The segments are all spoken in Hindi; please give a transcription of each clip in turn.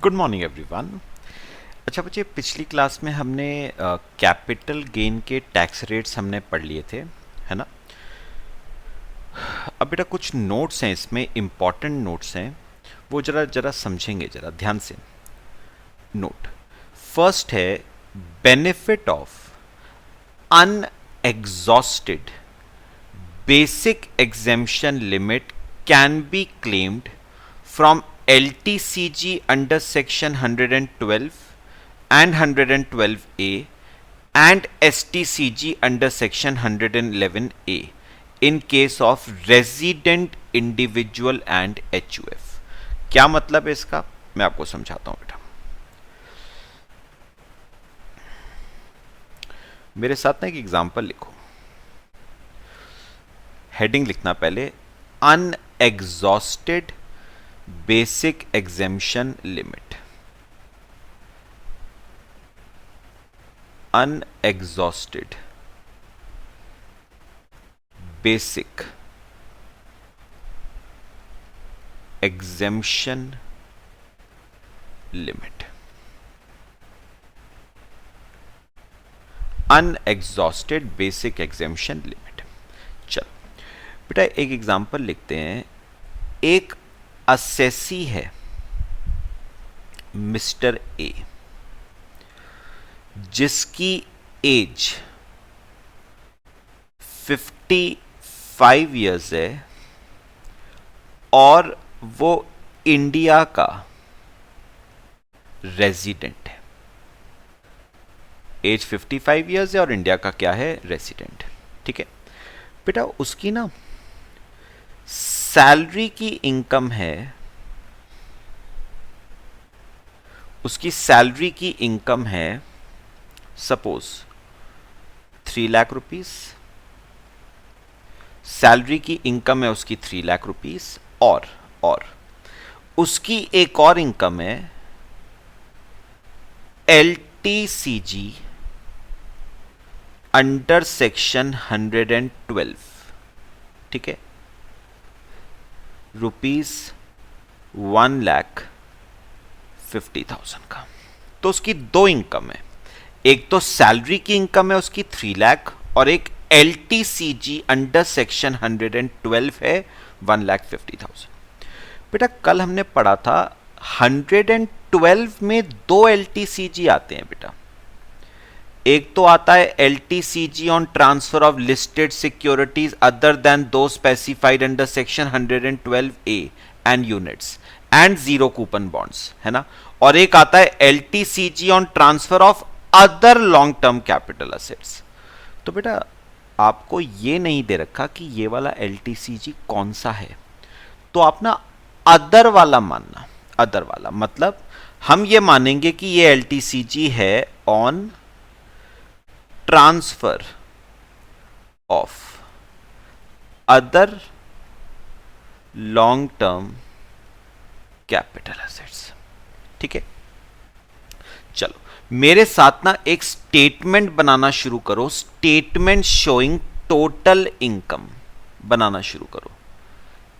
Good morning everyone. अच्छा बच्चे, पिछली क्लास में हमने कैपिटल गेन के टैक्स रेट्स हमने पढ़ लिए थे, है ना। अब बेटा कुछ नोट्स हैं, इसमें इम्पॉर्टेंट नोट्स हैं, वो जरा जरा समझेंगे, जरा ध्यान से। नोट फर्स्ट है, benefit of unexhausted basic exemption limit can be claimed from LTCG under section 112 and 112A and STCG under section 111A in case of resident individual and HUF। क्या मतलब है इसका, मैं आपको समझाता हूं बेटा। मेरे साथ ना एक एग्जांपल लिखो, हेडिंग लिखना पहले, unexhausted basic exemption limit. Unexhausted basic exemption limit. Unexhausted basic exemption limit. चलो बेटा एक एग्जांपल लिखते हैं। एक असेसी है मिस्टर ए, जिसकी एज 55 इयर्स है और वो इंडिया का रेजिडेंट है। एज 55 इयर्स है और इंडिया का क्या है, रेजिडेंट। ठीक है बेटा, उसकी ना सैलरी की इनकम है, उसकी सैलरी की इनकम है सपोज 3 लाख रुपीस। सैलरी की इनकम है उसकी 3 लाख रुपीस और उसकी एक और इनकम है LTCG अंडर सेक्शन 112। ठीक है, ₹1,50,000 का। तो उसकी दो इनकम है, एक तो सैलरी की इनकम है उसकी 3 लाख और एक LTCG अंडर सेक्शन 112 है 1,50,000। बेटा कल हमने पढ़ा था 112 में दो LTCG आते हैं बेटा। एक तो आता है LTCG on transfer of listed securities other than those specified under section 112A and units and zero coupon bonds, है ना। और एक आता है LTCG on transfer of other long term capital assets. तो बेटा आपको ये नहीं दे रखा कि ये वाला LTCG कौन सा है, तो आप ना अदर वाला मानना। अदर वाला मतलब हम ये मानेंगे कि ये LTCG है on transfer of other long term capital assets. ठीक है, चलो मेरे साथ ना एक स्टेटमेंट बनाना शुरू करो। स्टेटमेंट शोइंग टोटल इनकम बनाना शुरू करो।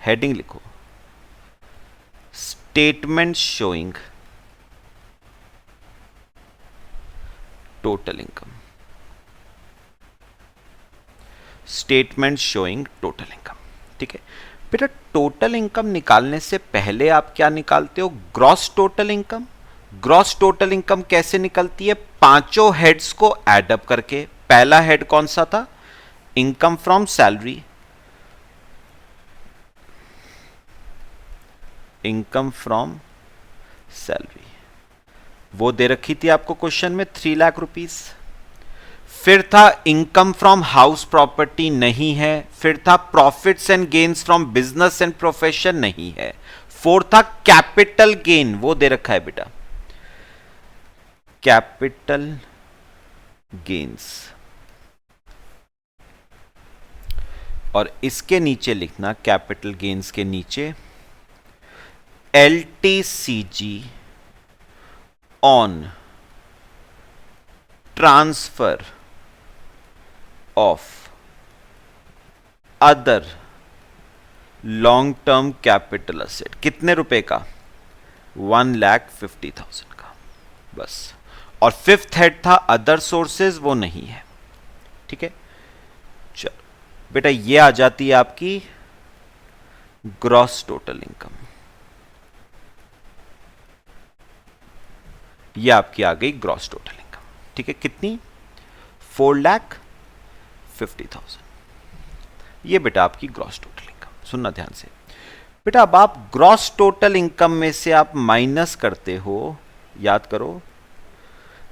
हेडिंग लिखो, statement showing total income. Statement showing total income. ठीक है बेटा, टोटल इनकम निकालने से पहले आप क्या निकालते हो, gross total income. Gross total income कैसे निकलती है, पांचों हेड्स को एड अप करके। पहला हेड कौन सा था, income from salary. Income from salary वो दे रखी थी आपको क्वेश्चन में 3 लाख रुपीस। फिर था इनकम फ्रॉम हाउस प्रॉपर्टी, नहीं है। फिर था profits and gains from business and profession, नहीं है। फोर्थ था कैपिटल गेन, वो दे रखा है बेटा, कैपिटल गेन्स। और इसके नीचे लिखना, कैपिटल गेन्स के नीचे LTCG on transfer of other long term capital asset. कितने रुपए का, 1,50,000 का, बस। और फिफ्थ हेड था अदर सोर्सेज, वो नहीं है, ठीक है। चलो बेटा, ये आ जाती है आपकी ग्रॉस टोटल इनकम, ये आपकी आ गई ग्रॉस टोटल इनकम, ठीक है। कितनी? 4,50,000, ये बेटा आपकी ग्रॉस टोटल इनकम। सुनना ध्यान से बेटा, अब आप ग्रॉस टोटल इनकम में से आप माइनस करते हो, याद करो,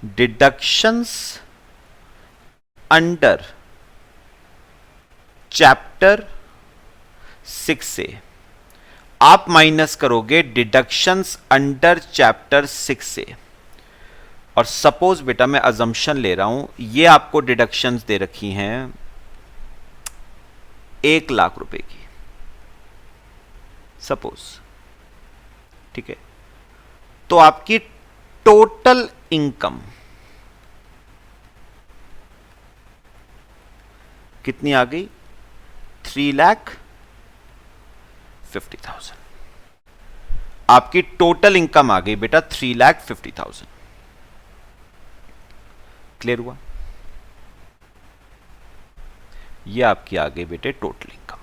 डिडक्शंस अंडर चैप्टर 6 से आप माइनस करोगे डिडक्शंस अंडर चैप्टर 6 से। और सपोज बेटा, मैं अजम्पशन ले रहा हूं, ये आपको डिडक्शंस दे रखी हैं 1,00,000 रुपए की, सपोज, ठीक है। तो आपकी टोटल इनकम कितनी आ गई? 3,50,000। आपकी टोटल इनकम आ गई बेटा 3,50,000। क्लियर हुआ? ये आपकी आ गई बेटे टोटल इनकम।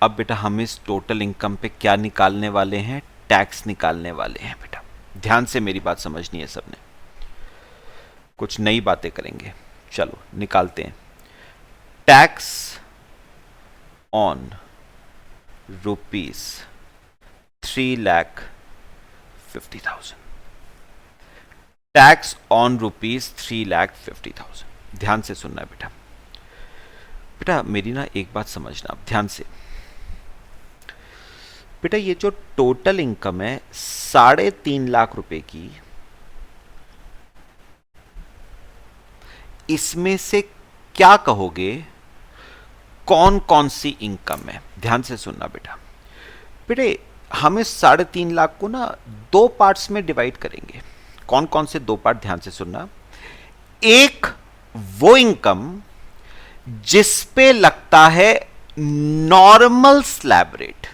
अब बेटा हम इस टोटल इनकम पे क्या निकालने वाले हैं? टैक्स निकालने वाले हैं बेटा। ध्यान से मेरी बात समझनी है सबने, कुछ नई बातें करेंगे। चलो निकालते हैं। Tax on ₹3,50,000। Tax on ₹3,50,000। ध्यान से सुनना है बेटा। बेटा मेरी ना एक बात समझना आप ध्यान से। बेटा ये जो टोटल इनकम है 3.5 रुपए की, इसमें से क्या कहोगे कौन कौन सी इनकम है? ध्यान से सुनना बेटा। बेटे हम इस 3.5 लाख को ना 2 पार्ट्स में डिवाइड करेंगे। कौन कौन से 2 पार्ट? ध्यान से सुनना। एक वो इनकम जिस पे लगता है नॉर्मल स्लैब रेट,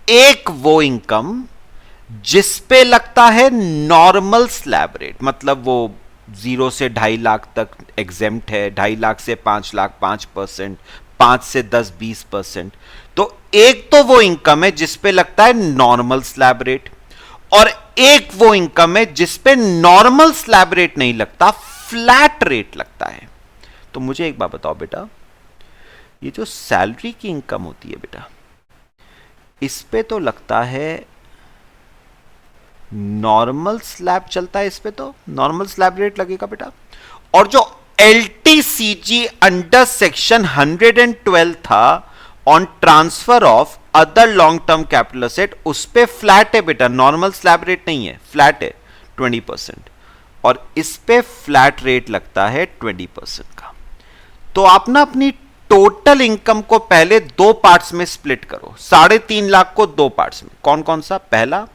एक वो इनकम जिस पे लगता है नॉर्मल स्लैब रेट, मतलब वो 0 से 2.5 लाख तक एग्जेम्प्ट है, 2.5 लाख से 5 लाख 5%, 5 से 10 20%। तो एक तो वो इनकम है जिस पे लगता है नॉर्मल स्लैब रेट, और एक वो इनकम है जिस पे नॉर्मल स्लैब रेट नहीं लगता, फ्लैट रेट लगता है। तो मुझे एक बात बताओ बेटा, ये जो सैलरी की इनकम होती है बेटा, इस पे तो लगता है नॉर्मल स्लैब चलता है, इस पे तो नॉर्मल स्लैब रेट लगेगा बेटा। और जो LTCG अंडर सेक्शन 112 था on transfer of other long term capital asset, उस पे फ्लैट है बेटा, नॉर्मल स्लैब रेट नहीं है, फ्लैट है 20%, और इस पे फ्लैट रेट लगता है 20% का। तो आप ना अपनी टोटल इनकम को पहले 2 पार्ट्स में स्प्लिट करो। 3.5 लाख को 2 पार्ट्स में। कौन कौन सा? पहला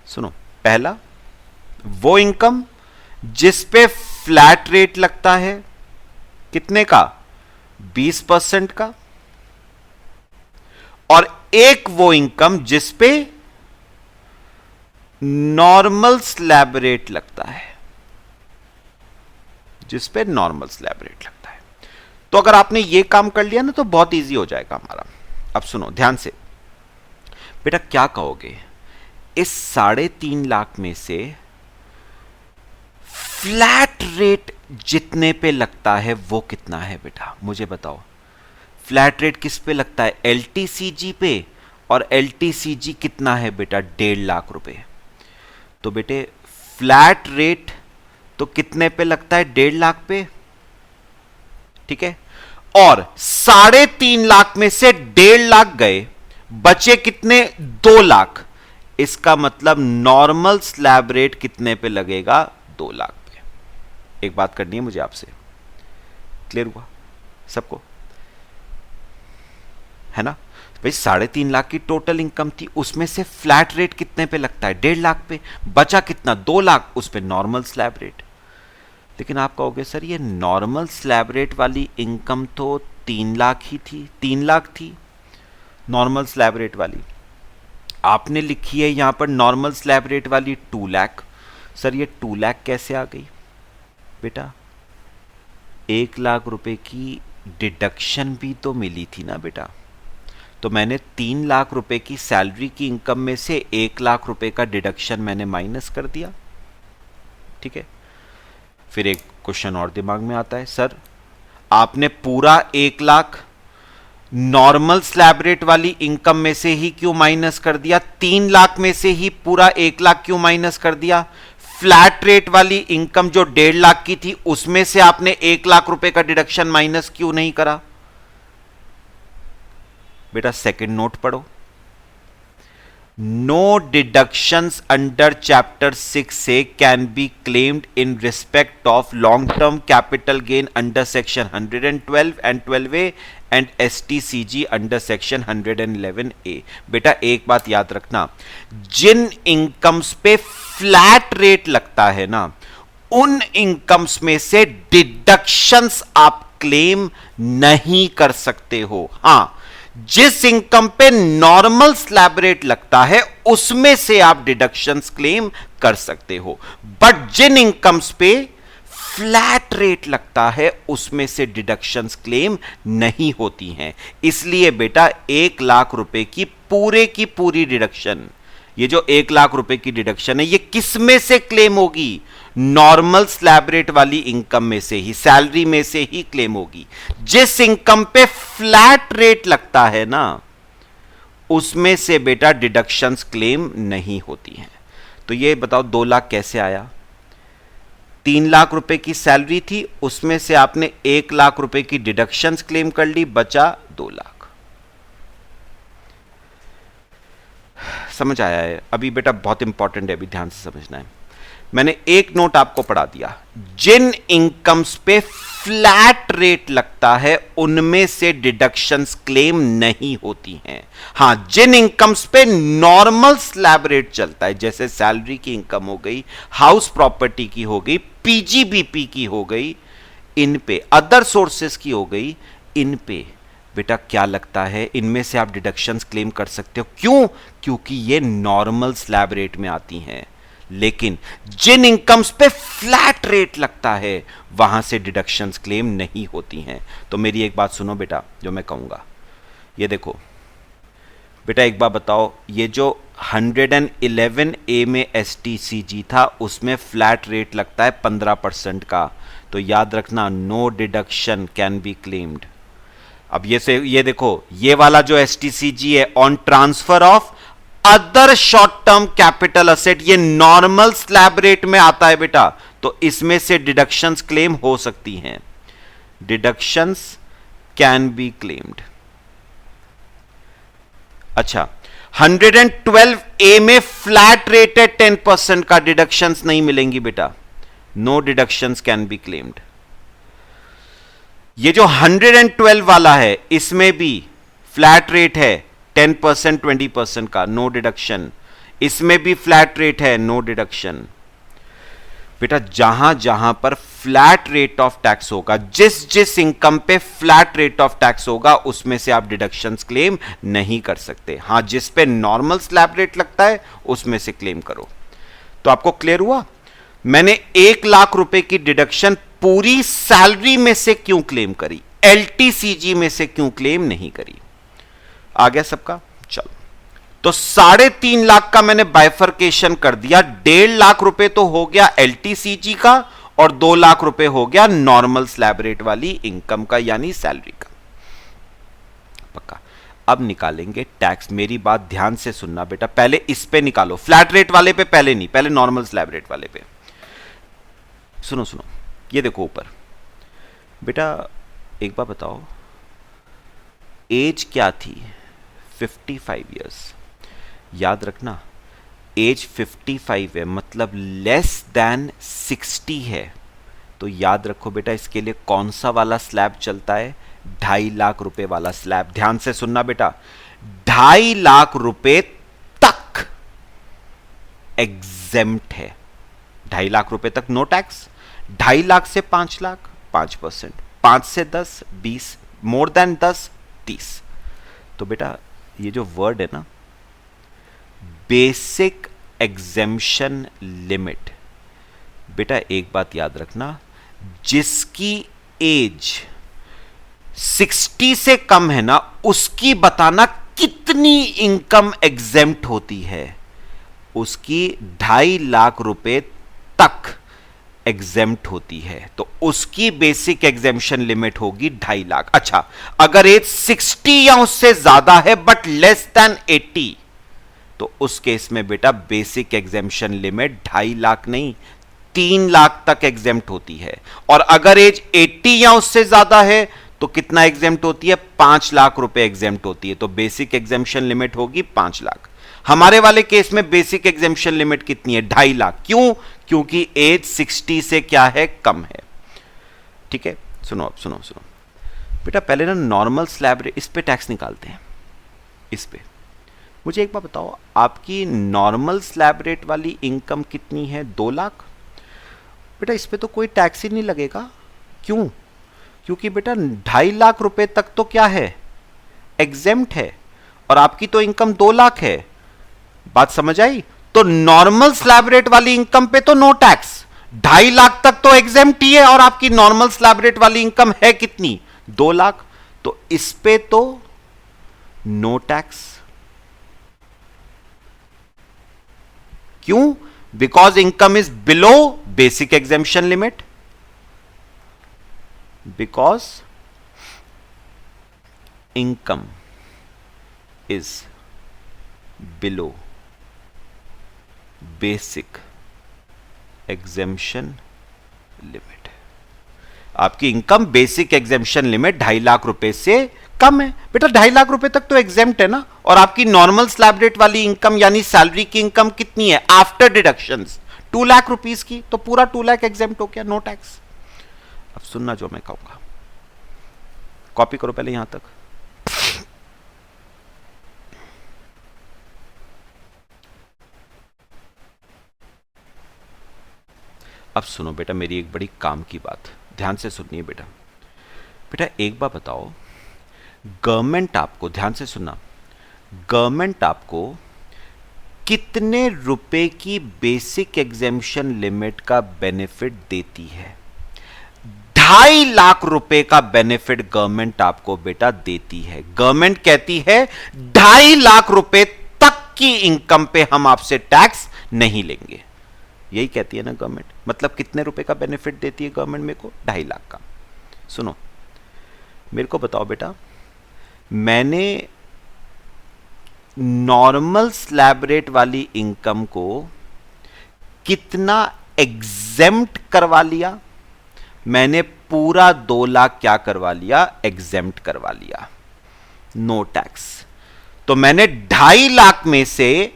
सुनो, पहला वो इनकम जिस पे फ्लैट रेट लगता है, कितने का? 20% का। और एक वो इनकम जिस पे नॉर्मल स्लैब रेट लगता है, जिस पे नॉर्मल स्लैब रेट लगता है। तो अगर आपने ये काम कर लिया ना तो बहुत इजी हो जाएगा हमारा। अब सुनो ध्यान से बेटा, क्या कहोगे इस 3.5 लाख में से फ्लैट रेट जितने पे लगता है वो कितना है बेटा? मुझे बताओ। फ्लैट रेट किस पे लगता है? LTCG पे, और LTCG कितना है बेटा? 1.5 लाख रुपए। तो बेटे फ्लैट रेट तो कितने पे लगता है? 1.5 लाख पे, ठीक है। और 3.5 लाख में से 1.5 लाख गए, बचे कितने? 2 लाख। इसका मतलब नॉर्मल स्लैब रेट कितने पे लगेगा? 2 लाख पे। एक बात करनी है मुझे आपसे, क्लियर हुआ सबको? है ना भाई? 3.5 लाख की टोटल इनकम थी, उसमें से फ्लैट रेट कितने पे लगता है? 1.5 लाख पे। बचा कितना? 2 लाख, उस पे नॉर्मल स्लैब रेट। लेकिन आप कहोगे सर ये नॉर्मल स्लैब रेट वाली इनकम तो 3 लाख ही थी, 3 लाख थी नॉर्मल स्लैब रेट वाली। आपने लिखी है यहां पर नॉर्मल स्लैब रेट वाली 2 लाख। सर ये 2 लाख कैसे आ गई बेटा? 1 लाख रुपए की डिडक्शन भी तो मिली थी ना बेटा। तो मैंने 3 लाख रुपए की सैलरी की इनकम में से 1 लाख रुपए का डिडक्शन मैंने माइनस कर दिया। ठीक है, फिर एक क्वेश्चन और दिमाग में आता है, सर आपने पूरा 1 लाख नॉर्मल स्लैब रेट वाली इनकम में से ही क्यों माइनस कर दिया? 3 लाख में से ही पूरा 1 लाख क्यों माइनस कर दिया? फ्लैट रेट वाली इनकम जो 1.5 लाख की थी उसमें से आपने 1 लाख रुपए का डिडक्शन माइनस क्यों नहीं करा? बेटा सेकंड नोट पढ़ो। No deductions under chapter 6A can be claimed in respect of long term capital gain under section 112 and 12A and STCG under section 111A। बेटा एक बात याद रखना, जिन इनकम्स पे फ्लैट रेट लगता है ना, उन इनकम्स में से डिडक्शंस आप क्लेम नहीं कर सकते हो। हां, जिस इनकम पे नॉर्मल स्लैब रेट लगता है उसमें से आप डिडक्शंस क्लेम कर सकते हो, बट जिन इनकम्स पे फ्लैट रेट लगता है उसमें से डिडक्शंस क्लेम नहीं होती हैं। इसलिए बेटा 1 लाख रुपए की पूरी डिडक्शन, ये जो 1 लाख रुपए की डिडक्शन है, ये किस में से क्लेम होगी? नॉर्मल स्लैब रेट वाली इनकम में से ही, सैलरी में से ही क्लेम होगी। जिस इनकम पे फ्लैट रेट लगता है ना, उसमें से बेटा डिडक्शंस क्लेम नहीं होती हैं। तो ये बताओ 2 लाख कैसे आया? 3 लाख रुपए की सैलरी थी, उसमें से आपने 1 लाख रुपए की डिडक्शंस क्लेम कर ली, बचा 2 लाख। समझ आया है? अभी बेटा बहुत इंपॉर्टेंट है, अभी ध्यान से समझना है। मैंने एक नोट आपको पढ़ा दिया, जिन इनकम्स पे फ्लैट रेट लगता है उनमें से डिडक्शंस क्लेम नहीं होती हैं। हां, जिन इनकम्स पे नॉर्मल स्लैब रेट चलता है, जैसे सैलरी की इनकम हो गई, हाउस प्रॉपर्टी की हो गई, PGBP की हो गई, इन पे अदर सोर्सेस की हो गई, इन पे बेटा क्या लगता है, इनमें से आप डिडक्शंस क्लेम कर सकते हो। क्यों? क्योंकि ये नॉर्मल स्लैब रेट में आती हैं। लेकिन जिन इनकम्स पे फ्लैट रेट लगता है वहां से डिडक्शंस क्लेम नहीं होती हैं। तो मेरी एक बात सुनो बेटा, जो मैं कहूंगा, ये देखो बेटा, एक बात बताओ, ये जो 111A में STCG था उसमें फ्लैट रेट लगता है 15% का, तो याद रखना no deduction can be claimed. अब ये देखो, ये वाला जो STCG है, on transfer of other short term capital asset, ये नॉर्मल स्लैब रेट में आता है बेटा, तो इसमें से डिडक्शंस क्लेम हो सकती हैं। Deductions can be claimed. अच्छा, 112A में फ्लैट रेट है 10% का, डिडक्शंस नहीं मिलेंगी बेटा, no deductions can be claimed. ये जो 112 वाला है इसमें भी फ्लैट रेट है 10% 20% का, नो डिडक्शन। इसमें भी फ्लैट रेट है, नो डिडक्शन। बेटा जहां जहां पर फ्लैट रेट ऑफ टैक्स होगा, जिस जिस इनकम पे फ्लैट रेट ऑफ टैक्स होगा उसमें से आप डिडक्शंस क्लेम नहीं कर सकते। हां, जिस पे नॉर्मल स्लैब रेट लगता है उसमें से क्लेम करो। तो आपको क्लियर हुआ? मैंने 1 लाख रुपए की डिडक्शन पूरी सैलरी में से क्यों क्लेम करी, LTCG में से क्यों क्लेम नहीं करी? आ गया सबका? चलो, तो 3.5 लाख का मैंने बाइफर्केशन कर दिया। 1.5 लाख रुपए तो हो गया LTCG का और 2 लाख रुपए हो गया नॉर्मल स्लैब रेट वाली इनकम का, यानी सैलरी का। पक्का? अब निकालेंगे टैक्स। मेरी बात ध्यान से सुनना बेटा, पहले इस पे निकालो, फ्लैट रेट वाले पे पहले नहीं, पहले नॉर्मल स्लैब रेट वाले पे। सुनो सुनो, ये देखो ऊपर बेटा, एक बार बताओ, एज क्या थी? 55 इयर्स। याद रखना, एज 55 है, मतलब लेस देन 60 है। तो याद रखो बेटा, इसके लिए कौन सा वाला स्लैब चलता है? 2.5 लाख रुपए वाला स्लैब। ध्यान से सुनना बेटा, 2.5 लाख रुपए तक एग्जेम्प्ट है। 2.5 लाख रुपए तक नो टैक्स, 2.5 लाख से 5 लाख 5%, 5 से 10 20, मोर देन 10 30। तो बेटा ये जो वर्ड है ना बेसिक एग्जेम्पशन लिमिट, बेटा एक बात याद रखना, जिसकी एज 60 से कम है ना, उसकी बताना कितनी इनकम एग्जेम्प्ट होती है। उसकी 2.5 लाख रुपए तक एग्जेम्प्ट होती है, तो उसकी बेसिक एग्जेम्पशन लिमिट होगी 2.5 लाख। अच्छा, अगर एज 60 या उससे ज्यादा है बट लेस देन 80, तो उस केस में बेटा बेसिक एग्जेम्पशन लिमिट 2.5 लाख नहीं 3 लाख तक एग्जेम्प्ट होती है। और अगर एज 80 या उससे ज्यादा है तो कितना एग्जेम्प्ट होती है? 5 लाख रुपए एग्जेम्प्ट होती है। तो बेसिक एग्जेम्पशन लिमिट होगी 5 लाख। हमारे वाले केस में बेसिक एग्जेम्पशन लिमिट कितनी है? 2.5 लाख। क्यों? क्योंकि एज 60 से क्या है? कम है। ठीक है, सुनो अब, सुनो सुनो बेटा, पहले ना नॉर्मल स्लैब रेट, इस पे टैक्स निकालते हैं। इस पे मुझे एक बात बताओ, आपकी नॉर्मल स्लैब रेट वाली इनकम कितनी है? 2 लाख। बेटा इस पे तो कोई टैक्स ही नहीं लगेगा। क्यों? क्योंकि बेटा 2.5 लाख रुपए तक तो क्या है? एग्जेम्प्ट है, और आपकी तो इनकम 2 लाख है। बात समझ आई? तो नॉर्मल स्लैब रेट वाली इनकम पे तो नो टैक्स, 2.5 लाख तक तो एग्जेम्प्ट ही है, और आपकी नॉर्मल स्लैब रेट वाली इनकम है कितनी? 2 लाख। तो इस पे तो नो टैक्स। क्यों? Because income is below basic exemption limit. Because income is below basic exemption limit. आपकी income basic exemption limit 2.5 lakh रुपए से कम है। बेटा 2.5 लाख रुपए तक तो एग्जेम्प्ट है ना, और आपकी नॉर्मल स्लैब रेट वाली इनकम यानी सैलरी की इनकम कितनी है आफ्टर डिडक्शंस? 2 लाख रुपीस की, तो पूरा 2 लाख एग्जेम्प्ट हो गया, नो टैक्स। अब सुनना जो मैं कहूंगा, कॉपी करो पहले यहां तक। अब सुनो बेटा मेरी एक बड़ी काम की बात, ध्यान से सुनिए बेटा। बेटा एक बात बताओ, गवर्नमेंट आपको, ध्यान से सुनना, गवर्नमेंट आपको कितने रुपए की बेसिक एग्जेम्पशन लिमिट का बेनिफिट देती है? 2.5 लाख रुपए का बेनिफिट गवर्नमेंट आपको बेटा देती है। गवर्नमेंट कहती है 2.5 लाख रुपए तक की इनकम पे हम आपसे टैक्स नहीं लेंगे। यही कहती है ना गवर्नमेंट। मतलब कितने रुपए का बेनिफिट देती है गवर्नमेंट मेरे को? 2.5 लाख का। सुनो मेरे को बताओ बेटा, मैंने नॉर्मल स्लैब रेट वाली इनकम को कितना एग्जेम्प्ट करवा लिया? मैंने पूरा 2 लाख क्या करवा लिया? एग्जेम्प्ट करवा लिया, नो टैक्स। तो मैंने 2.5 लाख में से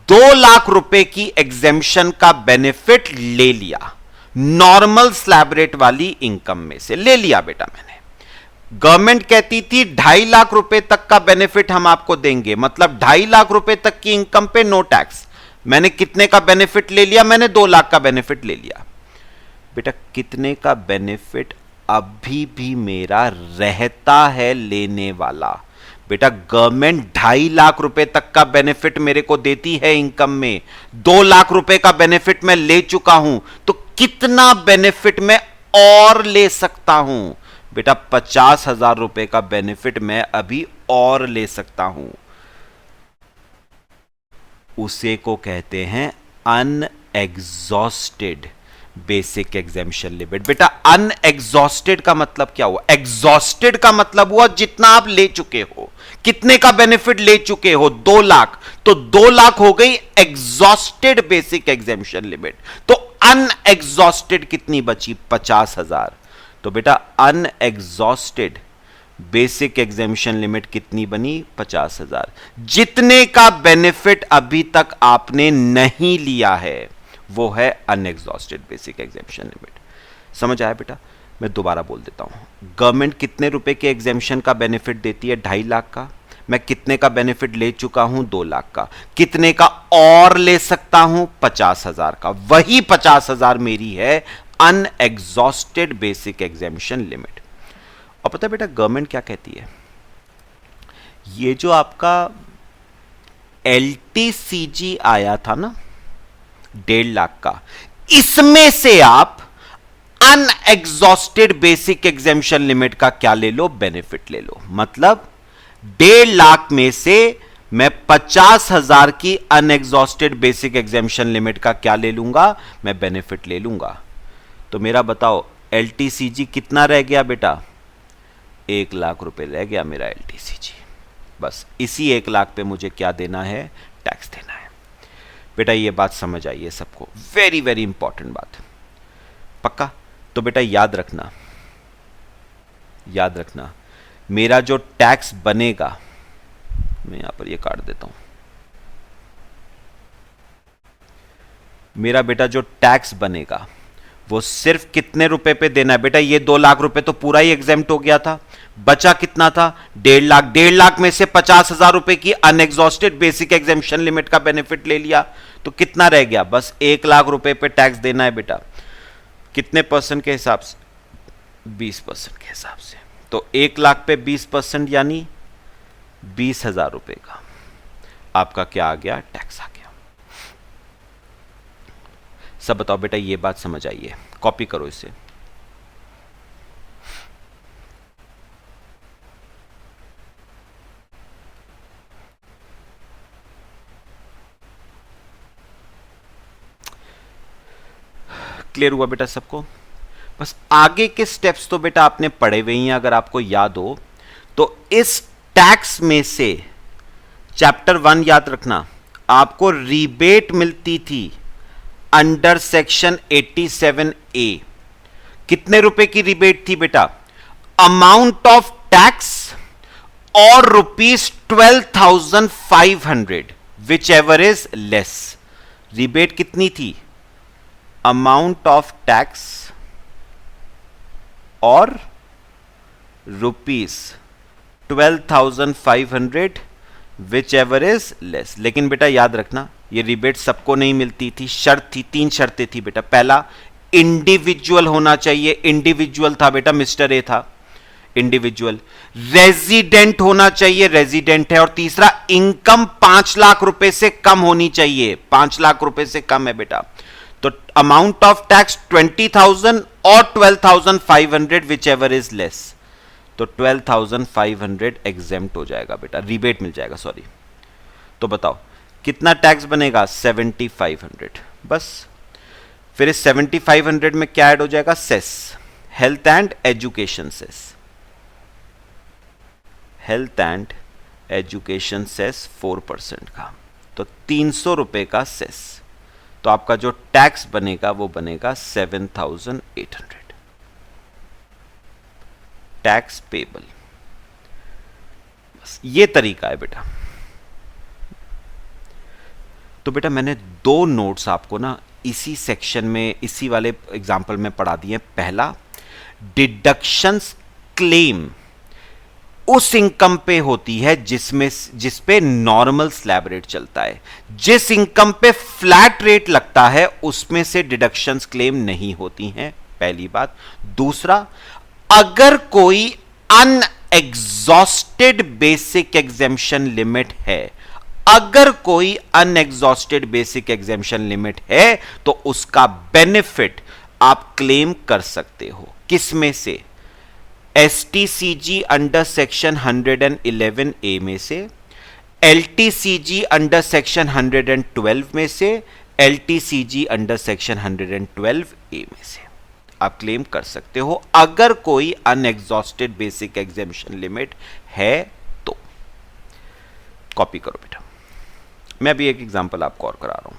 2 लाख रुपए की एग्जेम्पशन का बेनिफिट ले लिया, नॉर्मल स्लैब रेट वाली इनकम में से ले लिया बेटा मैंने। गवर्नमेंट कहती थी 2.5 लाख रुपए तक का बेनिफिट हम आपको देंगे, मतलब 2.5 लाख रुपए तक की इनकम पे नो टैक्स। मैंने कितने का बेनिफिट ले लिया? मैंने 2 लाख का बेनिफिट ले लिया। बेटा कितने का बेनिफिट अभी भी मेरा रहता है लेने वाला? बेटा गवर्नमेंट 2.5 लाख रुपए तक का बेनिफिट मेरे को देती है इनकम में, 2 लाख रुपए का बेनिफिट मैं ले चुका हूं, तो कितना बेनिफिट मैं और ले सकता हूं? बेटा 50,000 रुपए का बेनिफिट मैं अभी और ले सकता हूं। उसे को कहते हैं अनएग्जॉस्टेड बेसिक एग्जेम्पशन लिमिट। बेटा अनएग्जॉस्टेड का मतलब क्या हुआ? एग्जॉस्टेड का मतलब हुआ जितना आप ले चुके हो। कितने का बेनिफिट ले चुके हो? 2 लाख। तो 2 लाख हो गई एग्जॉस्टेड बेसिक एग्जेम्पशन लिमिट। तो अनएग्जॉस्टेड कितनी बची? 50,000। तो बेटा अनएग्जॉस्टेड बेसिक एग्जेम्पशन लिमिट कितनी बनी? 50,000। जितने का बेनिफिट अभी तक आपने नहीं लिया है वो है अनएग्जॉस्टेड बेसिक एग्जेम्पशन लिमिट। समझ आया बेटा? मैं दोबारा बोल देता हूं। गवर्नमेंट कितने रुपए के एग्जेम्पशन का बेनिफिट देती है? 2.5 लाख का। मैं कितने का बेनिफिट ले चुका हूं? 2 लाख का। कितने का और ले सकता हूं? 50,000 का। वही 50,000 मेरी है अनएग्जॉस्टेड बेसिक एग्जेम्पशन लिमिट। और पता है बेटा गवर्नमेंट क्या कहती है? ये जो आपका LTCG आया था ना 1.5 लाख का, इसमें से आप अनएग्जॉस्टेड बेसिक एग्जेम्पशन लिमिट का क्या ले लो, बेनिफिट ले लो। मतलब 1.5 लाख में से मैं 50,000 की अनएग्जॉस्टेड बेसिक एग्जेम्पशन लिमिट का क्या ले लूंगा, मैं बेनिफिट ले लूंगा। तो मेरा बताओ LTCG कितना रह गया बेटा, 1 लाख रुपए रह गया मेरा LTCG। बस इसी 1 लाख पे मुझे क्या देना है, टैक्स देना है। बेटा ये बात समझ आई है सबको, वेरी वेरी इंपॉर्टेंट बात, पक्का। तो बेटा याद रखना, याद रखना, मेरा जो टैक्स बनेगा, मैं यहां पर ये काट देता हूं, मेरा बेटा जो टैक्स बनेगा वो सिर्फ कितने रुपए पे देना है बेटा, ये 2 लाख रुपए तो पूरा ही एग्जेम्प्ट हो गया था, बचा कितना था, 1.5 लाख। 1.5 लाख में से 50,000 रुपए की अनएग्जॉस्टेड बेसिक एग्जेम्पशन लिमिट का बेनिफिट ले लिया, तो कितना रह गया, बस 1 लाख रुपए पे टैक्स देना है बेटा। कितने परसेंट के हिसाब से, 20% के हिसाब से। तो 1 लाख पे 20% यानी 20,000 रुपए का आपका क्या आ गया, टैक्स आ गया। सब बताओ बेटा, ये बात समझ आई है, कॉपी करो इसे। क्लियर हुआ बेटा सबको? बस आगे के स्टेप्स तो बेटा आपने पढ़े हुए ही हैं, अगर आपको याद हो तो। इस टैक्स में से चैप्टर 1 याद रखना, आपको रिबेट मिलती थी अंडर सेक्शन 87A। कितने रुपए की रिबेट थी बेटा, अमाउंट ऑफ टैक्स और ₹12,500 which ever is less. Rebate कितनी थी, अमाउंट ऑफ टैक्स और ₹12,500 विच एवर इज लेस। लेकिन बेटा याद रखना, ये रिबेट सबको नहीं मिलती थी, शर्त थी, 3 शर्तें थी बेटा। पहला, इंडिविजुअल होना चाहिए, इंडिविजुअल था बेटा, मिस्टर ए था, इंडिविजुअल। रेजिडेंट होना चाहिए, रेजिडेंट है। और तीसरा, इनकम 5 लाख रुपए से कम होनी चाहिए, 5 लाख रुपए से कम है बेटा। तो अमाउंट ऑफ टैक्स 20,000 और 12,500 विच एवर इज लेस। तो 12,500 एग्जेम्प्ट हो जाएगा बेटा, रिबेट मिल जाएगा, सॉरी। तो बताओ कितना टैक्स बनेगा, 7,500। बस फिर इस 7,500 में क्या ऐड हो जाएगा, cess, health and education cess, health and education cess 4% का। तो 300 रुपए का सेस। तो आपका जो टैक्स बनेगा वो बनेगा 7,800 टैक्स पेबल। बस ये तरीका है बेटा। तो बेटा मैंने 2 नोट्स आपको ना इसी सेक्शन में, इसी वाले एग्जाम्पल में पढ़ा दिए। पहला, डिडक्शंस क्लेम उस इनकम पे होती है जिस पे नॉर्मल स्लैब रेट चलता है। जिस इनकम पे फ्लैट रेट लगता है उसमें से डिडक्शंस क्लेम नहीं होती हैं, पहली बात। दूसरा, अगर कोई अनएग्जॉस्टेड बेसिक एग्जेम्पशन लिमिट है, अगर कोई अनएग्जॉस्टेड बेसिक एग्जेम्पशन लिमिट है तो उसका बेनिफिट आप क्लेम कर सकते हो। किसमें से, STCG अंडर सेक्शन 111A में से, LTCG अंडर सेक्शन 112 में से, LTCG अंडर सेक्शन 112A में से आप क्लेम कर सकते हो, अगर कोई अनएग्जॉस्टेड बेसिक एग्जेम्पशन लिमिट है तो। कॉपी करो बेटा। मैं अभी एक एग्जांपल आपको और करा रहा हूं।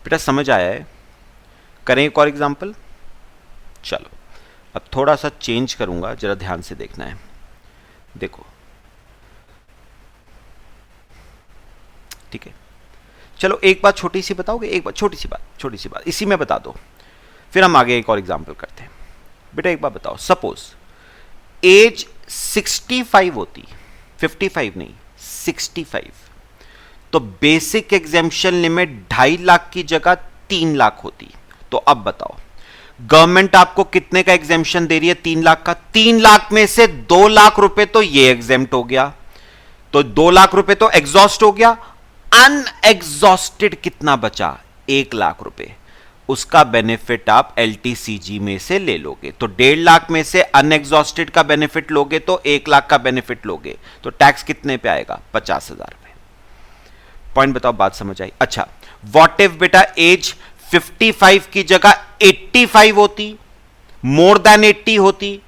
बेटा समझ आया है? करें एक और एग्जांपल। चलो अब थोड़ा सा चेंज करूंगा, जरा ध्यान से देखना है। देखो ठीक है, चलो एक बात छोटी सी बताओगे, एक बात छोटी सी बात इसी में बता दो, फिर हम आगे एक और एग्जांपल करते हैं। बेटा एक बात बताओ, सपोज एज 65 होती, 55 नहीं 65, तो बेसिक एग्जेम्पशन लिमिट 2.5 लाख की जगह 3 लाख होती। तो अब बताओ गवर्नमेंट आपको कितने का एग्जेम्पशन दे रही है? 3 लाख का। 3 लाख में से 2 लाख रुपए तो ये एग्जेम्प्ट हो गया, तो 2 लाख रुपए तो एग्जॉस्ट हो गया। अनएग्जॉस्टेड कितना बचा? 1 लाख रुपए। उसका बेनिफिट आप एलटीसीजी में से ले लोगे, तो 1.5 लाख में से अनएग्जॉस्टेड का बेनिफिट लोगे तो 1 लाख का बेनिफिट लोगे, तो टैक्स कितने पे आएगा? 50,000 रुपए। पॉइंट बताओ, बात समझ आई? अच्छा, व्हाट इफ बेटा एज 55 की जगह 85 होती, मोर देन 80 होती,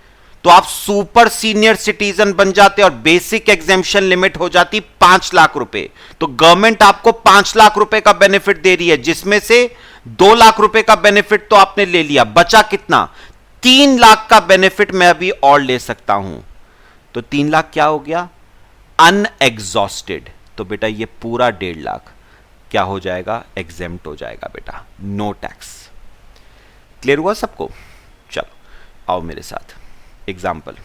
तो आप सुपर सीनियर सिटीजन बन जाते और बेसिक एग्जेम्पशन लिमिट हो जाती 5 लाख रुपए। तो गवर्नमेंट आपको 5 लाख रुपए का बेनिफिट दे रही है, जिसमें से 2 लाख रुपए का बेनिफिट तो आपने ले लिया, बचा कितना? 3 लाख का बेनिफिट मैं अभी और ले सकता हूं। तो 3 लाख क्या हो गया? अनएग्जॉस्टेड। तो बेटा ये पूरा 1.5 लाख क्या हो जाएगा? एग्जेम्प्ट हो जाएगा बेटा, नो टैक्स। क्लियर हुआ सबको? चलो आओ मेरे साथ। एग्जाम्पल,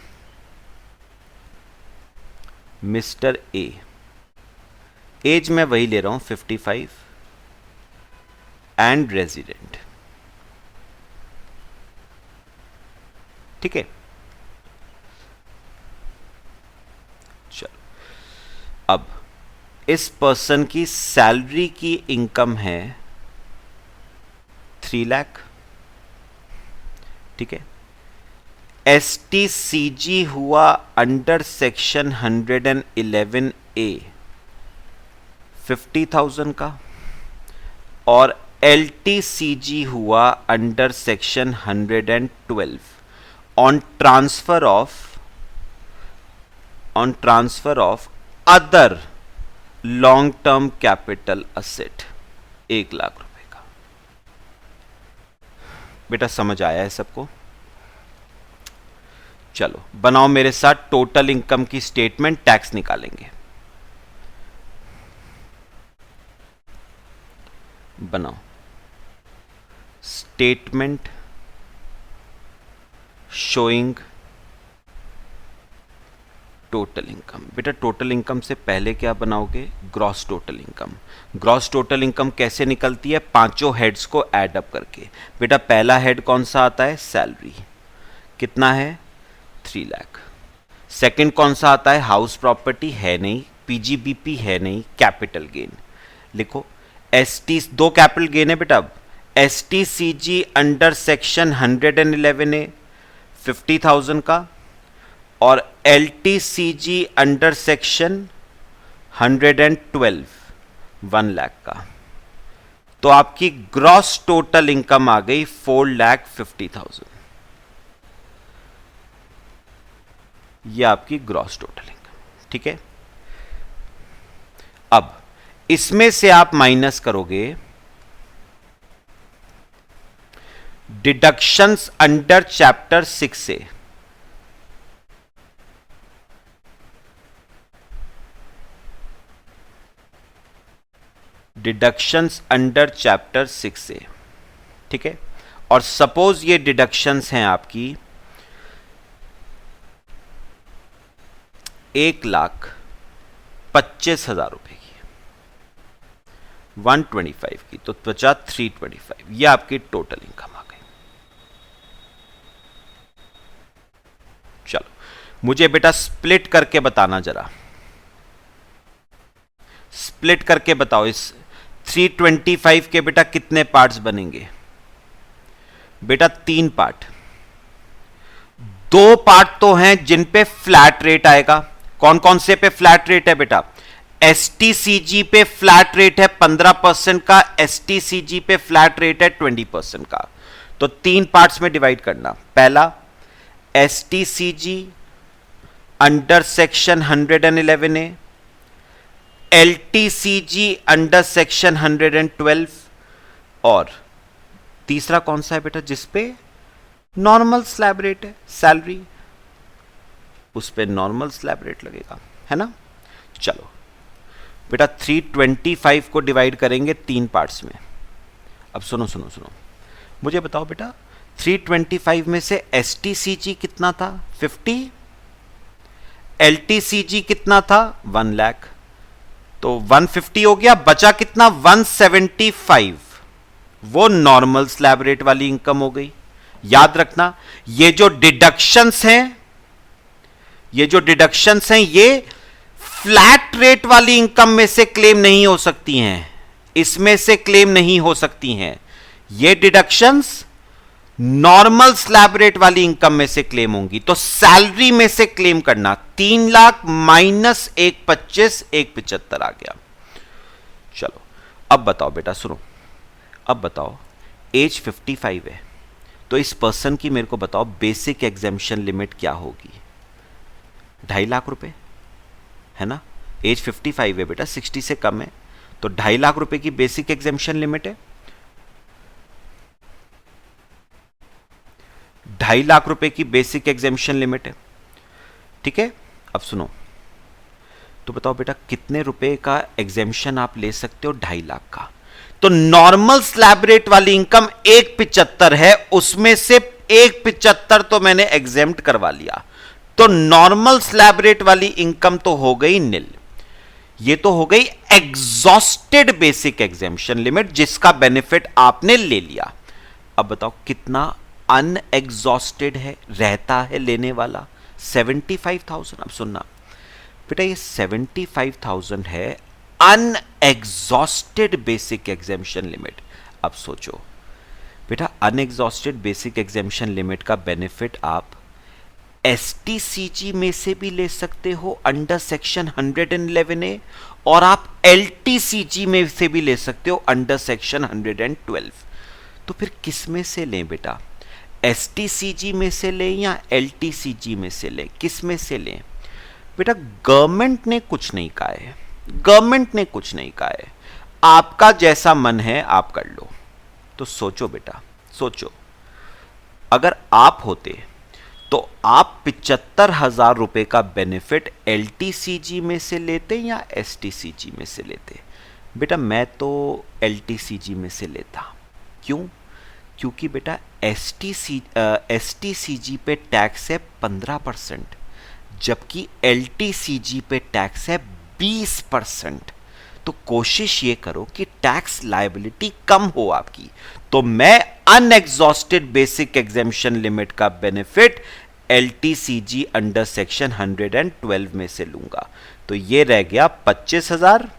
मिस्टर ए, एज मैं वही ले रहा हूं 55 एंड रेजिडेंट, ठीक है। चलो, अब इस पर्सन की सैलरी की इनकम है 3 लाख, ठीक है। एसटीसीजी हुआ अंडर सेक्शन 111A 50,000 का, और एलटीसीजी हुआ under section 112 on transfer of other long term capital asset 1 lakh रुपए का। बेटा समझ आया है सबको? चलो बनाओ मेरे साथ टोटल इनकम की स्टेटमेंट, टैक्स निकालेंगे। बनाओ स्टेटमेंट शोइंग टोटल इनकम। बेटा टोटल इनकम से पहले क्या बनाओगे? Gross total income. Gross total income कैसे निकलती है? पांचों हेड्स को ऐड अप करके। बेटा पहला हेड कौन सा आता है? सैलरी, कितना है? 3 लाख। सेकंड कौन सा आता है? हाउस प्रॉपर्टी है नहीं, पीजीबीपी है नहीं, कैपिटल गेन। लिखो एसटी, 2 कैपिटल गेन है बेटा। अब एसटीसीजी अंडर सेक्शन 111A 50,000 का, और एलटीसीजी अंडर सेक्शन 112 1 लाख का। तो आपकी ग्रॉस टोटल इनकम आ गई 4,50,000। यह आपकी ग्रॉस टोटल इनकम, ठीक है। अब इसमें से आप माइनस करोगे डिडक्शंस अंडर चैप्टर 6 से। डिडक्शंस अंडर चैप्टर 6 से, ठीक है। और सपोज ये डिडक्शंस हैं आपकी 1,25,000 रुपए की, 125 की, तो बचा 325। ये आपकी टोटल इनकम आ गई। चलो मुझे बेटा स्प्लिट करके बताना जरा, स्प्लिट करके बताओ इस 325 के बेटा कितने पार्ट्स बनेंगे? बेटा 3 पार्ट। 2 पार्ट तो हैं जिन पे फ्लैट रेट आएगा। कौन कौन से पे फ्लैट रेट है बेटा? एसटीसीजी पे फ्लैट रेट है 15% का, एसटीसीजी पे फ्लैट रेट है 20% का। तो 3 पार्ट्स में डिवाइड करना। पहला STCG under section 111A, LTCG under section 112, और तीसरा कौन सा है बेटा जिसपे नॉर्मल स्लैब रेट है, सैलरी, उस पे नॉर्मल स्लैब रेट लगेगा, है ना। चलो बेटा 325 को डिवाइड करेंगे 3 पार्ट्स में। अब सुनो सुनो सुनो, मुझे बताओ बेटा 325 में से एसटीसीजी कितना था? 50। एलटीसीजी कितना था? 1 लाख। तो 150 हो गया, बचा कितना? 175। वो नॉर्मल स्लैब रेट वाली इनकम हो गई। याद रखना, ये जो डिडक्शंस हैं, ये फ्लैट रेट वाली इनकम में से क्लेम नहीं हो सकती हैं, इसमें से क्लेम नहीं हो सकती हैं। ये डिडक्शंस नॉर्मल स्लैब रेट वाली इनकम में से क्लेम होंगी। तो सैलरी में से क्लेम करना, 3 लाख माइनस 125, 175 आ गया। चलो अब बताओ बेटा, सुनो, अब बताओ एज 55 है, तो इस पर्सन की मेरे को बताओ बेसिक एग्जेम्पशन लिमिट क्या होगी? 2.5 लाख रुपए है ना। एज 55 है बेटा, 60 से कम है, तो 2.5 लाख रुपए की बेसिक एग्जेम्पशन लिमिट है। 2.5 लाख रुपए की बेसिक एग्जेम्पशन लिमिट है, ठीक है। अब सुनो, तो बताओ बेटा कितने रुपए का एग्जेम्पशन आप ले सकते हो? 2.5 लाख का। तो नॉर्मल स्लैब रेट वाली इनकम 175 है, उसमें से 175 तो मैंने एग्जेम्प्ट करवा लिया, तो नॉर्मल स्लैब रेट वाली इनकम तो हो गई निल। ये तो हो गई एग्जॉस्टेड बेसिक एग्जेम्पशन लिमिट, जिसका बेनिफिट आपने ले लिया। अब बताओ कितना अनएग्जॉस्टेड है, रहता है लेने वाला? 75,000। अब सुनना बेटा, ये 75,000 है अनएग्जॉस्टेड बेसिक एग्जेम्पशन लिमिट। अब सोचो बेटा, अनएग्जॉस्टेड बेसिक एग्जेम्पशन लिमिट का बेनिफिट आप एसटीसीजी में से भी ले सकते हो अंडर सेक्शन 111A, और आप एलटीसीजी में से भी ले सकते हो अंडर सेक्शन 112। तो फिर किस में से लें बेटा? एसटीसीजी में से लें या एलटीसीजी में से लें? किस में से लें बेटा? गवर्नमेंट ने कुछ नहीं कहा है, गवर्नमेंट ने कुछ नहीं कहा है, आपका जैसा मन है आप कर लो। तो सोचो बेटा, सोचो, अगर आप होते तो आप 75,000 रुपए का बेनिफिट एलटीसीजी में से लेते या एसटीसीजी में से लेते? बेटा मैं तो एलटीसीजी में से लेता। क्यों? क्योंकि बेटा एसटीसीजी पे टैक्स है 15%, जबकि एलटीसीजी पे टैक्स है 20%। तो कोशिश ये करो कि टैक्स लायबिलिटी कम हो आपकी। तो मैं अनएग्जॉस्टेड बेसिक एग्जेम्पशन लिमिट का बेनिफिट एलटीसीजी अंडर सेक्शन 112 में से लूंगा। तो ये रह गया 25,000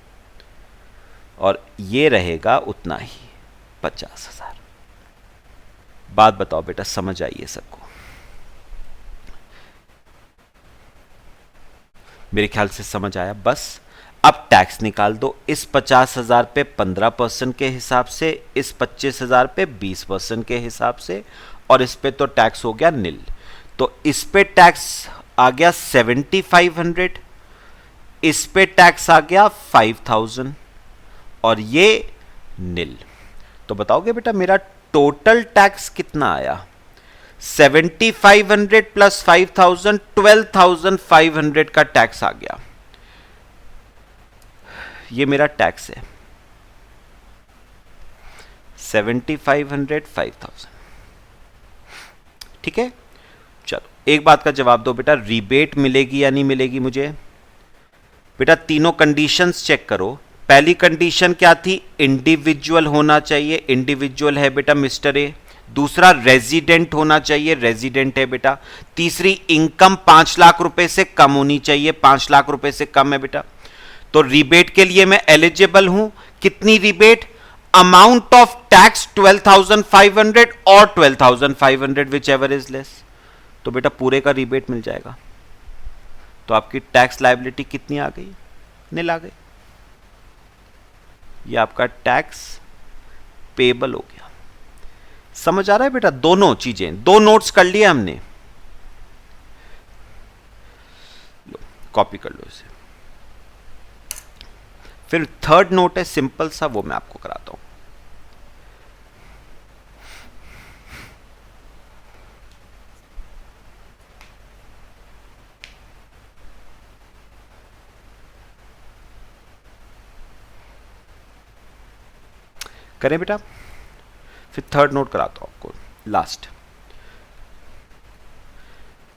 और ये रहेगा उतना ही 50,000। बात बताओ बेटा, समझ आइए सबको? मेरे ख्याल से समझ आया। बस अब टैक्स निकाल दो, इस 50,000 पे 15% के हिसाब से, इस 25,000 पे 20% के हिसाब से, और इस पे तो टैक्स हो गया निल। तो इस पे टैक्स आ गया 7,500, इस पे टैक्स आ गया 5,000 और ये निल। तो बताओगे बेटा मेरा टोटल टैक्स कितना आया? 7,500 प्लस 5,000, 12,500 का टैक्स आ गया। ये मेरा टैक्स है 7,500, 5,000, ठीक है। चलो एक बात का जवाब दो बेटा, रिबेट मिलेगी या नहीं मिलेगी मुझे? बेटा तीनों कंडीशंस चेक करो। पहली कंडीशन क्या थी? इंडिविजुअल होना चाहिए, इंडिविजुअल है बेटा मिस्टर ए। दूसरा रेजिडेंट होना चाहिए, रेजिडेंट है बेटा। तीसरी इनकम 5 लाख रुपए से कम होनी चाहिए, 5 लाख रुपए से कम है बेटा। तो रिबेट के लिए मैं एलिजिबल हूं। कितनी रिबेट? अमाउंट ऑफ टैक्स 12,500 और 12,500 विच एवर इज लेस। तो बेटा पूरे का रिबेट मिल जाएगा। तो आपकी टैक्स लायबिलिटी कितनी आ गई? निल आ गई। ये आपका टैक्स पेबल हो गया। समझ आ रहा है बेटा? दोनों चीजें, दो नोट्स कर लिए हमने। लो कॉपी कर लो इसे। फिर थर्ड नोट है सिंपल सा, वो मैं आपको कराता हूं। करें बेटा? फिर थर्ड नोट कराता हूं आपको, लास्ट।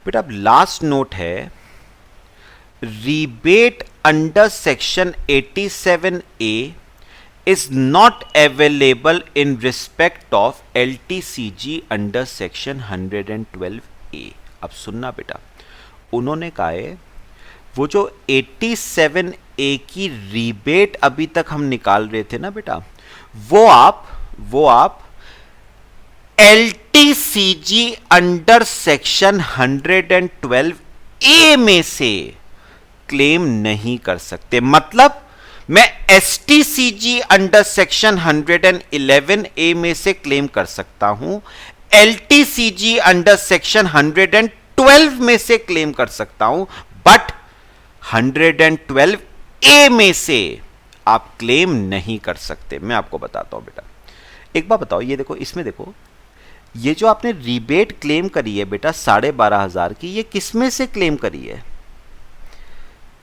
बेटा अब लास्ट नोट है, rebate under section 87A is not available in respect of LTCG under section 112A। अब सुनना बेटा, उन्होंने कहा है वो जो 87A की रिबेट अभी तक हम निकाल रहे थे ना बेटा, वो आप LTCG अंडर सेक्शन 112A में से क्लेम नहीं कर सकते। मतलब मैं STCG अंडर सेक्शन 111A में से क्लेम कर सकता हूं, LTCG अंडर सेक्शन 112 में से क्लेम कर सकता हूं, बट 112A में से आप क्लेम नहीं कर सकते। मैं आपको बताता हूं बेटा, एक बार बताओ, ये देखो, इसमें देखो, ये जो आपने रिबेट क्लेम करी है बेटा 12,500 की, ये किसमें से क्लेम करी है?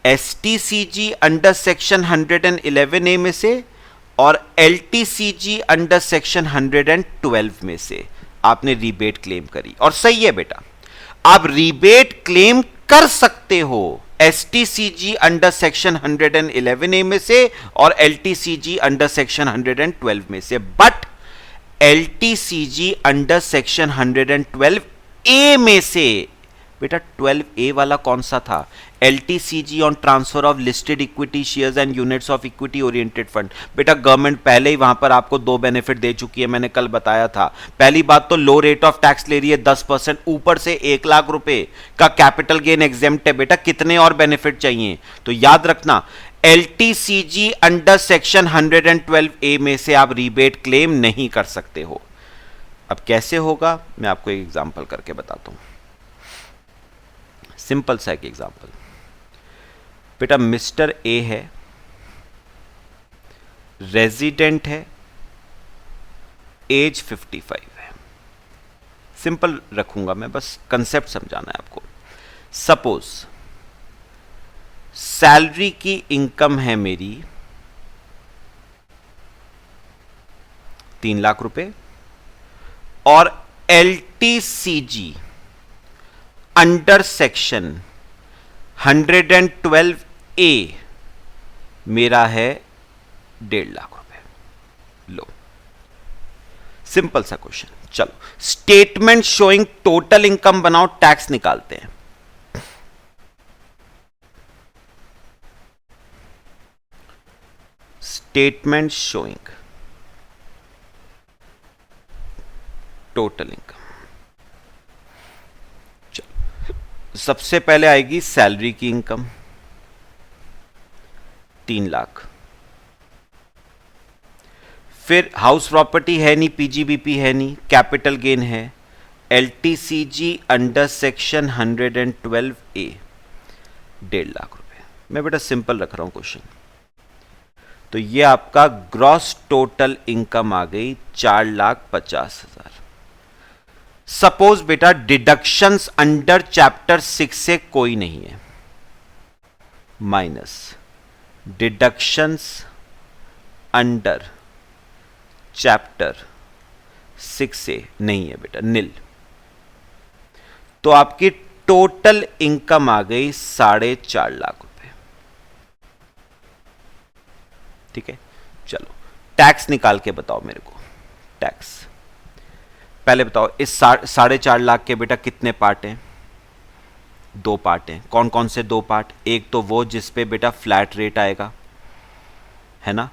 STCG अंडर सेक्शन 111A में से और LTCG अंडर सेक्शन 112 में से आपने रिबेट क्लेम करी। और सही है बेटा, आप रिबेट क्लेम कर सकते हो STCG अंडर सेक्शन 111A में से और LTCG अंडर सेक्शन 112 में से, but LTCG under section 112A में से बेटा 12A वाला कौन सा था? LTCG on transfer of listed equity shares and units of equity oriented fund. बेटा गवर्नमेंट पहले ही वहां पर आपको दो बेनिफिट दे चुकी है, मैंने कल बताया था। पहली बात तो लो रेट ऑफ टैक्स ले रही है 10%, ऊपर से 1 लाख रुपए का कैपिटल गेन एग्जेम्प्ट है। बेटा कितने और बेनिफिट चाहिए? तो याद रखना, LTCG अंडर सेक्शन 112A में से आप रिबेट क्लेम नहीं कर सकते हो। अब कैसे होगा मैं आपको एक एग्जांपल करके बताता हूं, सिंपल सा एक एग्जांपल। बेटा मिस्टर ए है, रेजिडेंट है, एज 55 है। सिंपल रखूंगा मैं, बस कंसेप्ट समझाना है आपको। सपोज सैलरी की इनकम है मेरी 3 लाख रुपए और LTCG अंडर सेक्शन 112A मेरा है 1.5 लाख रुपए। लो, सिंपल सा क्वेश्चन। चलो स्टेटमेंट शोइंग टोटल इनकम बनाओ, टैक्स निकालते हैं। Statement showing total income. सबसे पहले आएगी सैलरी की इनकम 3 लाख, फिर हाउस प्रॉपर्टी है नहीं, PGBP है नहीं, कैपिटल गेन है, LTCG under section 112A 1.5 lakh रुपए। मैं बेटा सिंपल रख रहा हूं क्वेश्चन। तो ये आपका ग्रॉस टोटल इनकम आ गई 4,50,000। सपोज बेटा डिडक्शंस अंडर चैप्टर 6 से कोई नहीं है, माइनस डिडक्शंस अंडर चैप्टर 6 से नहीं है बेटा, निल। तो आपकी टोटल इनकम आ गई 4.5 लाख रुपए। ठीक है, चलो टैक्स निकाल के बताओ मेरे को। टैक्स पहले बताओ, इस 4.5 लाख के बेटा कितने पार्ट हैं? 2 पार्ट हैं। कौन कौन से 2 पार्ट? एक तो वो जिस पे बेटा फ्लैट रेट आएगा, है ना,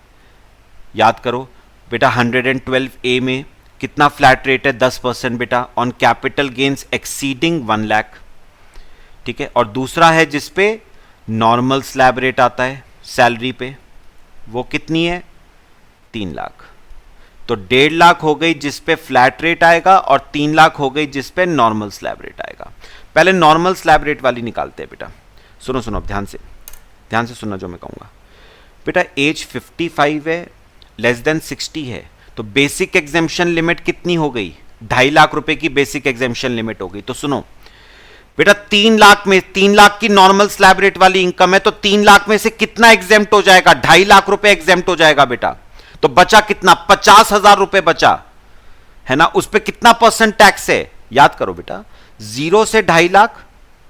याद करो बेटा 112A में कितना फ्लैट रेट है? 10% बेटा on capital gains exceeding 1 lakh. ठीक है, और दूसरा है जिस पे नॉर्मल स्लैब रेट आता है सैलरी पे, वो कितनी है? 3 लाख। तो 1.5 लाख हो गई जिस पे फ्लैट रेट आएगा और 3 लाख हो गई जिस पे नॉर्मल स्लैब रेट आएगा। पहले नॉर्मल स्लैब रेट वाली निकालते हैं बेटा। सुनो सुनो ध्यान से सुनना जो मैं कहूंगा। बेटा एज 55 है, लेस देन 60 है, तो बेसिक एग्जेम्पशन लिमिट कितनी हो गई? 2.5 लाख रुपए की बेसिक एग्जेम्पशन लिमिट हो गई। तो सुनो बेटा 3 लाख में 3 लाख की नॉर्मल स्लैब रेट वाली इनकम है, तो 3 लाख में से कितना एग्जेम्प्ट हो जाएगा? 2.5 लाख रुपए एग्जेम्प्ट हो जाएगा बेटा। तो बचा कितना? 50,000 रुपए बचा, है ना। उस पे कितना % टैक्स है? याद करो बेटा, 0 से 2.5 लाख,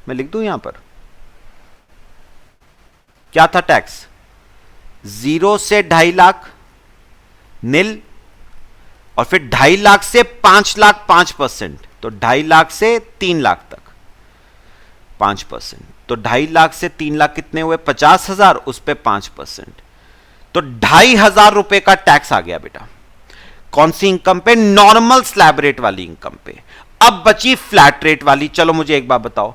मैं लिख दूं यहां पर क्या था टैक्स? 0 से 2.5 लाख नील। और फिर 2.5 लाख से 5 लाख 5%, तो 2.5 लाख से 3 लाख तक 5%, तो 2.5 लाख से 3 लाख कितने हुए? 50,000, उस पे 5%, तो 2,500 रुपए का टैक्स आ गया बेटा। कौन सी इनकम पे? नॉर्मल स्लैब रेट वाली इनकम पे। अब बची फ्लैट रेट वाली। चलो मुझे एक बात बताओ,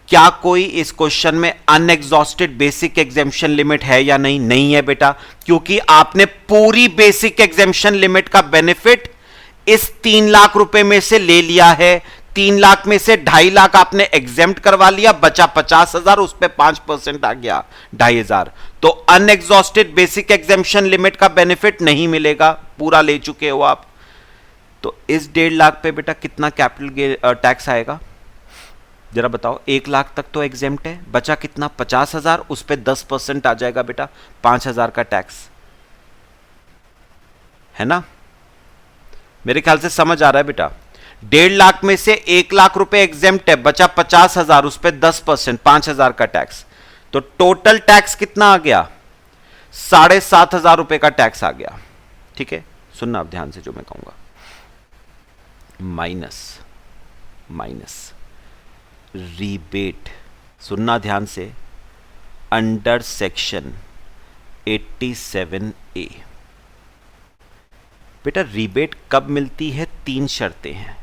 क्या कोई इस क्वेश्चन में अनएग्जॉस्टेड बेसिक एग्जेम्पशन लिमिट है या नहीं? नहीं है बेटा, क्योंकि आपने पूरी बेसिक एग्जेम्पशन लिमिट का बेनिफिट इस 3 लाख रुपए में से ले लिया है। 3 लाख में से 2.5 लाख आपने एग्जेम्प्ट करवा लिया, बचा 50,000, उस पर 5% आ गया 2,500। तो अनएग्जॉस्टेड बेसिक एग्जेम्पशन लिमिट का बेनिफिट नहीं मिलेगा, पूरा ले चुके हो आप। तो इस 1.5 लाख पे बेटा कितना कैपिटल टैक्स आएगा जरा बताओ? 1 लाख तक तो एग्जेम्प्ट है, बचा कितना? 50,000, उस पे 10% आ जाएगा बेटा, 5,000 का टैक्स है ना। मेरे ख्याल से समझ आ रहा है बेटा। 1.5 लाख में से 1 लाख रुपए एग्जेम्प्ट है, बचा 50,000, उस पे 10%, 5,000 का टैक्स। तो टोटल टैक्स कितना आ गया? 7,500 रुपए का टैक्स आ गया। ठीक है, सुनना अब ध्यान से जो मैं कहूंगा। माइनस रीबेट, सुनना ध्यान से, अंडर सेक्शन 87A। बेटा रीबेट कब मिलती है? 3 शर्तें हैं।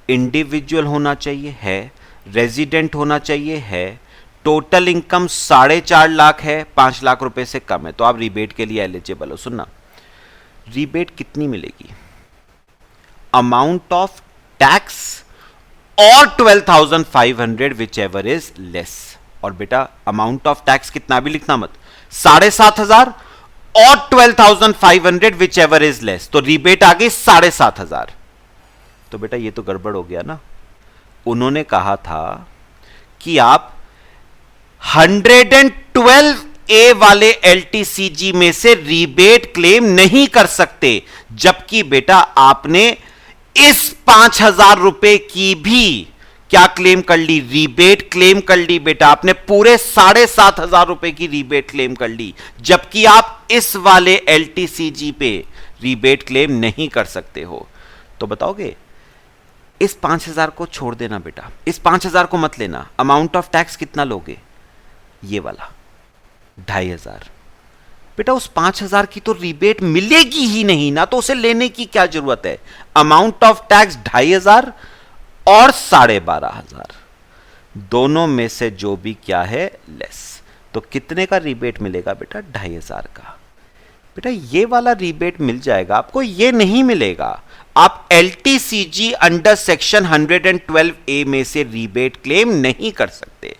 इंडिविजुअल होना चाहिए है, रेजिडेंट होना चाहिए है, टोटल इनकम 4.5 लाख है, 5 लाख रुपए से कम है, तो आप रीबेट के लिए एलिजिबल हो। सुनना, रीबेट कितनी मिलेगी? अमाउंट ऑफ टैक्स और 12,500 विच एवर इज लेस। और बेटा अमाउंट ऑफ टैक्स कितना भी लिखना मत, 7,500 और 12,500 विच एवर इज लेस, तो रीबेट आ गई 7,500। तो बेटा ये तो गड़बड़ हो गया ना। उन्होंने कहा था कि आप 112A वाले LTCG में से रीबेट क्लेम नहीं कर सकते, जबकि बेटा आपने इस 5,000 रुपए की भी क्या क्लेम कर ली? रीबेट क्लेम कर ली बेटा। आपने पूरे 7,500 रुपए की रीबेट क्लेम कर ली, जबकि आप इस वाले LTCG पे रीबेट क्लेम नहीं कर सकते हो। तो बताओगे? इस 5,000 को छोड़ देना बेटा, इस 5,000 को मत लेना। अमाउंट ऑफ टैक्स कितना लोगे? ये वाला 2,500। बेटा उस 5,000 की तो रीबेट मिलेगी ही नहीं ना, तो उसे लेने की क्या जरूरत है? अमाउंट ऑफ टैक्स 2,500 और 12,500, दोनों में से जो भी क्या है लेस। तो कितने का रीबेट मिलेगा बेटा? 2,500 का। बेटा ये वाला रीबेट मिल जाएगा आपको, ये नहीं मिलेगा। आप LTCG अंडर सेक्शन 112A में से रीबेट क्लेम नहीं कर सकते।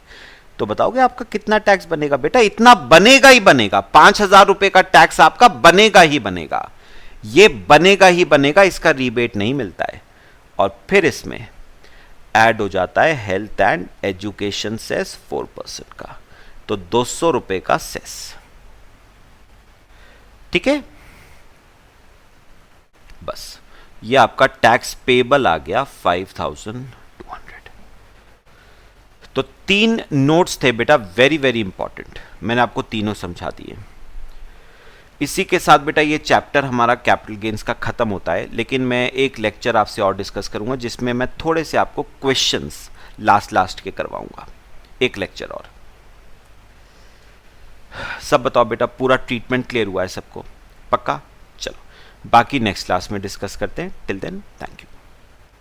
तो बताओगे आपका कितना टैक्स बनेगा? बेटा इतना बनेगा ही बनेगा, 5,000 रुपए का टैक्स आपका बनेगा ही बनेगा, ये बनेगा ही बनेगा, इसका रीबेट नहीं मिलता है। और फिर इसमें ऐड हो जाता है हेल्थ एंड एजुकेशन सेस 4% का, तो 200 रुपए का सेस। ठीक है, बस ये आपका टैक्स पेबल आ गया 5,200। तो 3 नोट्स थे बेटा, वेरी वेरी इंपॉर्टेंट, मैंने आपको तीनों समझा दिए। इसी के साथ बेटा ये चैप्टर हमारा कैपिटल गेन्स का खत्म होता है, लेकिन मैं एक लेक्चर आपसे और डिस्कस करूंगा जिसमें मैं थोड़े से आपको क्वेश्चंस लास्ट के करवाऊंगा, एक लेक्चर और। सब बताओ बेटा, पूरा ट्रीटमेंट क्लियर हुआ है सबको? पक्का? चलो बाकी नेक्स्ट क्लास में डिस्कस करते हैं। Till then thank you.